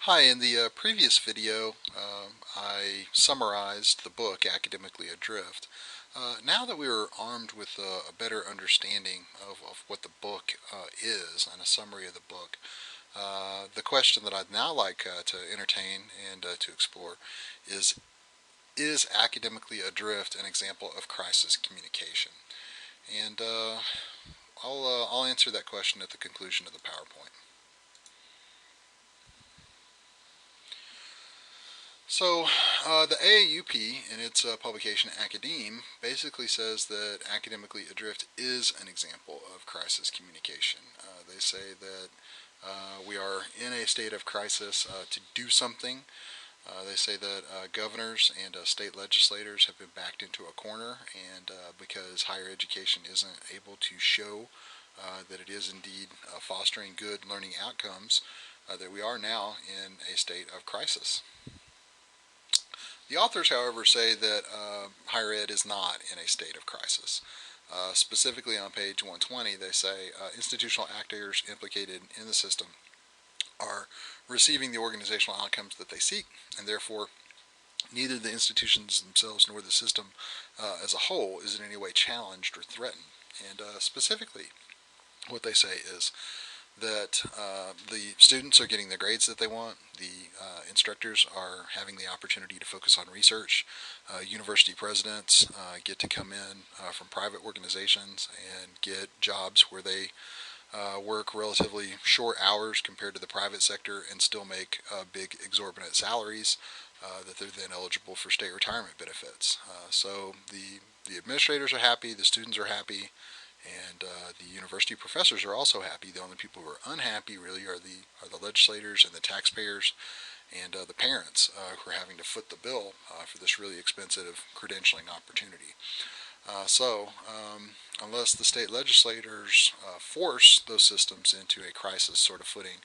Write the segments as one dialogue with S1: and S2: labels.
S1: Hi, in the previous video, I summarized the book Academically Adrift. Now that we are armed with a better understanding of what the book is and a summary of the book, the question that I'd now like to entertain and to explore is Academically Adrift an example of crisis communication? And I'll answer that question at the conclusion of the PowerPoint. So, the AAUP, in its publication Academe, basically says that Academically Adrift is an example of crisis communication. They say that we are in a state of crisis to do something. They say that governors and state legislators have been backed into a corner, and because higher education isn't able to show that it is indeed fostering good learning outcomes, that we are now in a state of crisis. The authors, however, say that higher ed is not in a state of crisis. Specifically on page 120, they say institutional actors implicated in the system are receiving the organizational outcomes that they seek, and therefore neither the institutions themselves nor the system as a whole is in any way challenged or threatened. And specifically, what they say is that the students are getting the grades that they want, the instructors are having the opportunity to focus on research, university presidents get to come in from private organizations and get jobs where they work relatively short hours compared to the private sector and still make big exorbitant salaries that they're then eligible for state retirement benefits. So the administrators are happy, the students are happy, and the university professors are also happy. The only people who are unhappy really are the legislators and the taxpayers and the parents who are having to foot the bill for this really expensive credentialing opportunity. Unless the state legislators force those systems into a crisis sort of footing,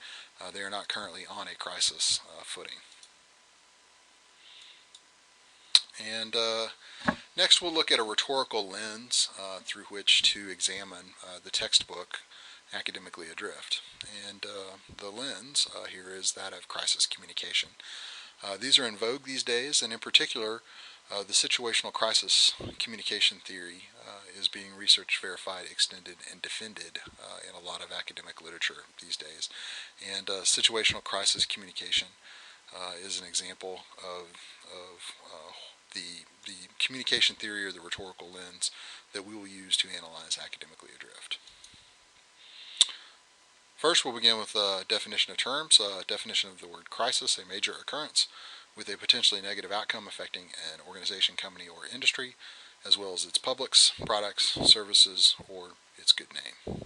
S1: they are not currently on a crisis footing. And next we'll look at a rhetorical lens through which to examine the textbook Academically Adrift. And the lens here is that of crisis communication. These are in vogue these days, and in particular, the situational crisis communication theory is being research verified, extended, and defended in a lot of academic literature these days. And situational crisis communication is an example of the communication theory or the rhetorical lens that we will use to analyze Academically Adrift. First, we'll begin with a definition of terms. Definition of the word crisis: a major occurrence with a potentially negative outcome affecting an organization, company, or industry, as well as its publics, products, services, or its good name.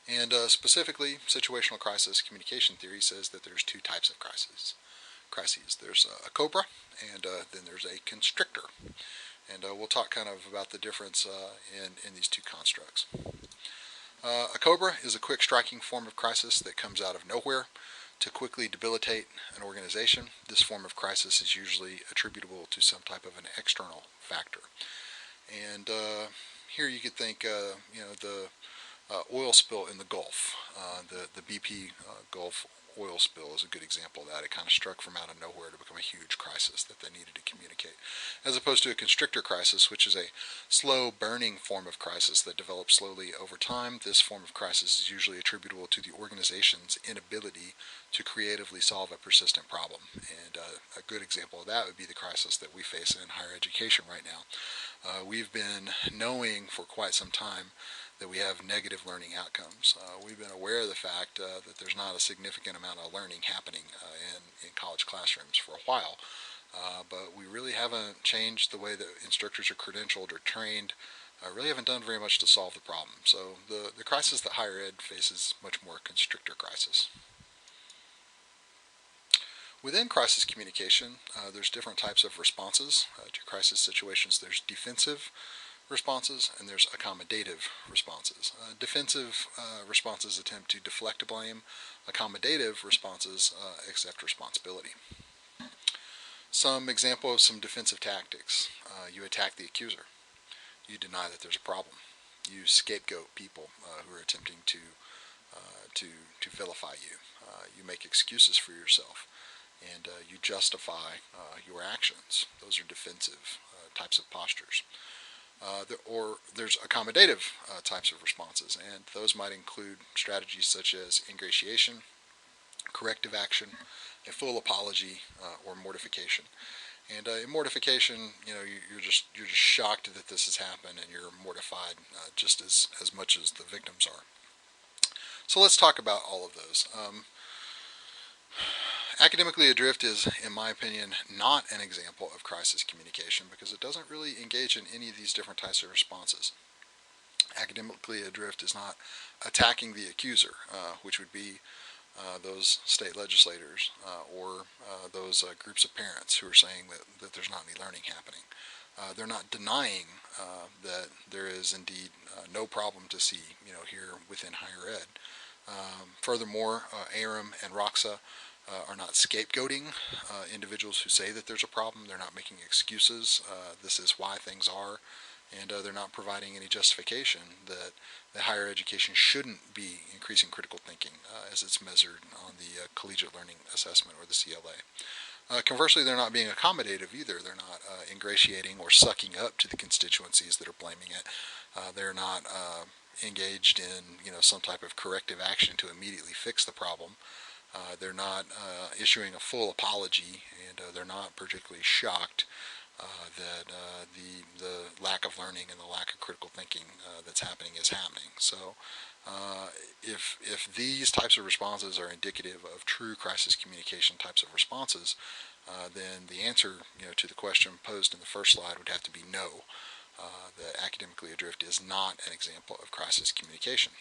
S1: And specifically, situational crisis communication theory says that there's two types of crises. There's a cobra, and then there's a constrictor. And we'll talk kind of about the difference in these two constructs. A cobra is a quick striking form of crisis that comes out of nowhere to quickly debilitate an organization. This form of crisis is usually attributable to some type of an external factor. And here you could think, the oil spill in the Gulf. The BP Gulf oil spill is a good example of that. It kind of struck from out of nowhere to become a huge crisis that they needed to communicate. As opposed to a constrictor crisis, which is a slow burning form of crisis that develops slowly over time. This form of crisis is usually attributable to the organization's inability to creatively solve a persistent problem. And a good example of that would be the crisis that we face in higher education right now. We've been knowing for quite some time that we have negative learning outcomes. We've been aware of the fact that there's not a significant amount of learning happening in college classrooms for a while, but we really haven't changed the way that instructors are credentialed or trained. Really haven't done very much to solve the problem. So the crisis that higher ed faces much more a constrictor crisis. Within crisis communication, there's different types of responses to crisis situations. There's defensive responses and there's accommodative responses. Defensive responses attempt to deflect blame. Accommodative responses accept responsibility. Some example of some defensive tactics. You attack the accuser. You deny that there's a problem. You scapegoat people who are attempting to vilify you. you make excuses for yourself, and you justify your actions. Those are defensive types of postures. Or there's accommodative types of responses, and those might include strategies such as ingratiation, corrective action, a full apology, or mortification. And in mortification, you're just shocked that this has happened, and you're mortified just as much as the victims are. So let's talk about all of those. Academically Adrift is, in my opinion, not an example of crisis communication because it doesn't really engage in any of these different types of responses. Academically Adrift is not attacking the accuser, which would be those state legislators or those groups of parents who are saying that there's not any learning happening. They're not denying that there is indeed no problem to see, here within higher ed. Furthermore, Arum and Roksa are not scapegoating individuals who say that there's a problem. They're not making excuses. This is why things are. And they're not providing any justification that higher education shouldn't be increasing critical thinking as it's measured on the Collegiate Learning Assessment, or the CLA. Conversely, they're not being accommodative either. They're not ingratiating or sucking up to the constituencies that are blaming it. They're not engaged in some type of corrective action to immediately fix the problem. They're not issuing a full apology, and they're not particularly shocked that the lack of learning and the lack of critical thinking that's happening is happening. So if these types of responses are indicative of true crisis communication types of responses, then the answer to the question posed in the first slide would have to be no. That Academically Adrift is not an example of crisis communication.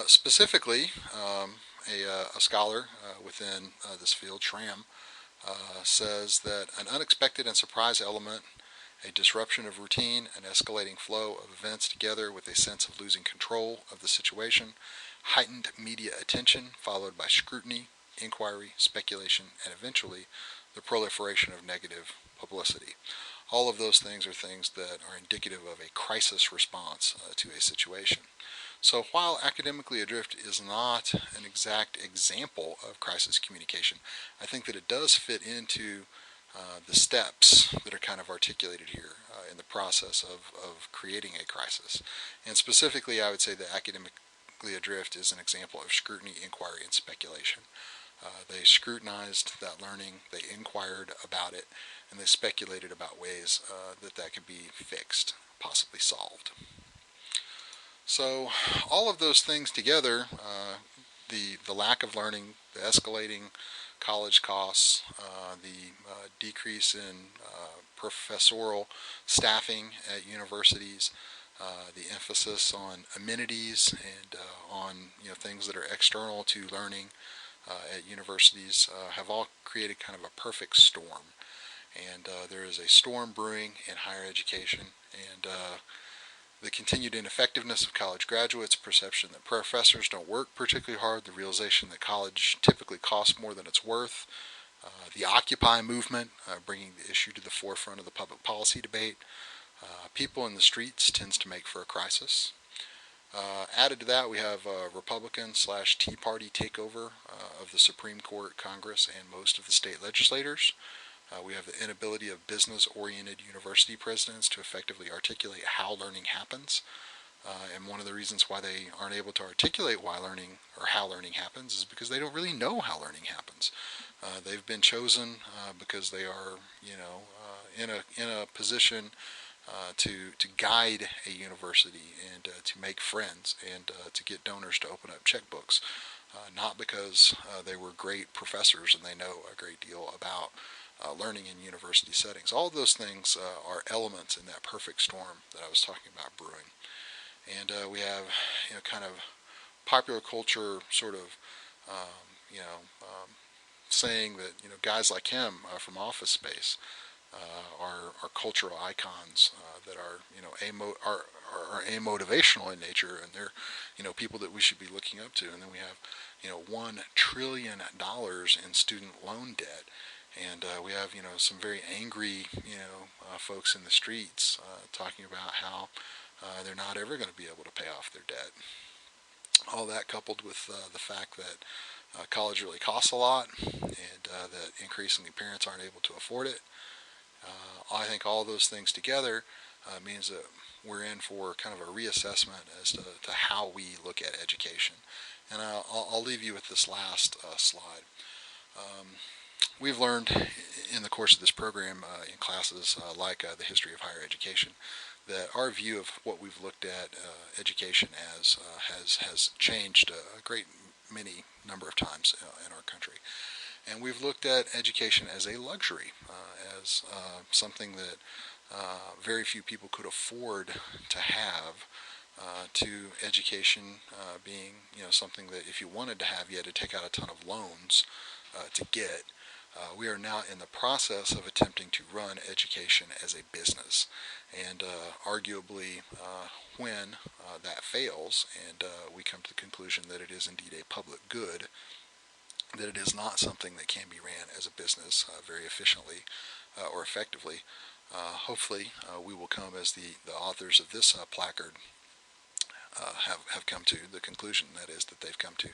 S1: Specifically, a scholar within this field, Schramm, says that an unexpected and surprise element, a disruption of routine, an escalating flow of events together with a sense of losing control of the situation, heightened media attention followed by scrutiny, inquiry, speculation, and eventually the proliferation of negative publicity. All of those things are things that are indicative of a crisis response to a situation. So while Academically Adrift is not an exact example of crisis communication, I think that it does fit into the steps that are kind of articulated here in the process of creating a crisis. And specifically, I would say that Academically Adrift is an example of scrutiny, inquiry, and speculation. They scrutinized that learning, they inquired about it, and they speculated about ways that could be fixed, possibly solved. So all of those things together, the lack of learning, the escalating college costs, the decrease in professorial staffing at universities, the emphasis on amenities and on things that are external to learning at universities have all created kind of a perfect storm. And there is a storm brewing in higher education, and the continued ineffectiveness of college graduates, perception that professors don't work particularly hard, the realization that college typically costs more than it's worth, the Occupy movement bringing the issue to the forefront of the public policy debate. People in the streets tends to make for a crisis. Added to that, we have a Republican/Tea Party takeover of the Supreme Court, Congress, and most of the state legislators. We have the inability of business-oriented university presidents to effectively articulate how learning happens. And one of the reasons why they aren't able to articulate why learning or how learning happens is because they don't really know how learning happens. They've been chosen because they are, in a position to guide a university and to make friends and to get donors to open up checkbooks, not because they were great professors and they know a great deal about learning in university settings. All of those things are elements in that perfect storm that I was talking about brewing. And we have, kind of popular culture sort of, saying that, guys like him from Office Space are cultural icons that are, are amotivational in nature, and they're, people that we should be looking up to. And then we have, $1 trillion in student loan debt. And we have, some very angry, folks in the streets talking about how they're not ever going to be able to pay off their debt. All that coupled with the fact that college really costs a lot, and that increasingly parents aren't able to afford it. I think all those things together means that we're in for kind of a reassessment as to how we look at education. And I'll leave you with this last slide. We've learned in the course of this program in classes like the history of higher education that our view of what we've looked at education as has changed a great many number of times in our country. And we've looked at education as a luxury, as something that very few people could afford to have, to education being something that if you wanted to have, you had to take out a ton of loans to get. We are now in the process of attempting to run education as a business, and arguably when that fails and we come to the conclusion that it is indeed a public good, that it is not something that can be ran as a business very efficiently or effectively, hopefully we will come, as the authors of this placard have come to the conclusion that they've come to,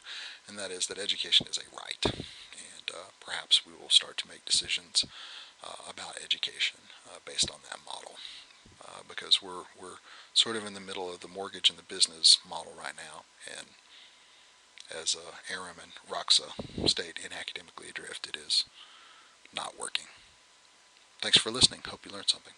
S1: and that is that education is a right. And perhaps we will start to make decisions about education based on that model, because we're sort of in the middle of the mortgage and the business model right now, and as Arum and Roksa state in Academically Adrift, it is not working. Thanks for listening. Hope you learned something.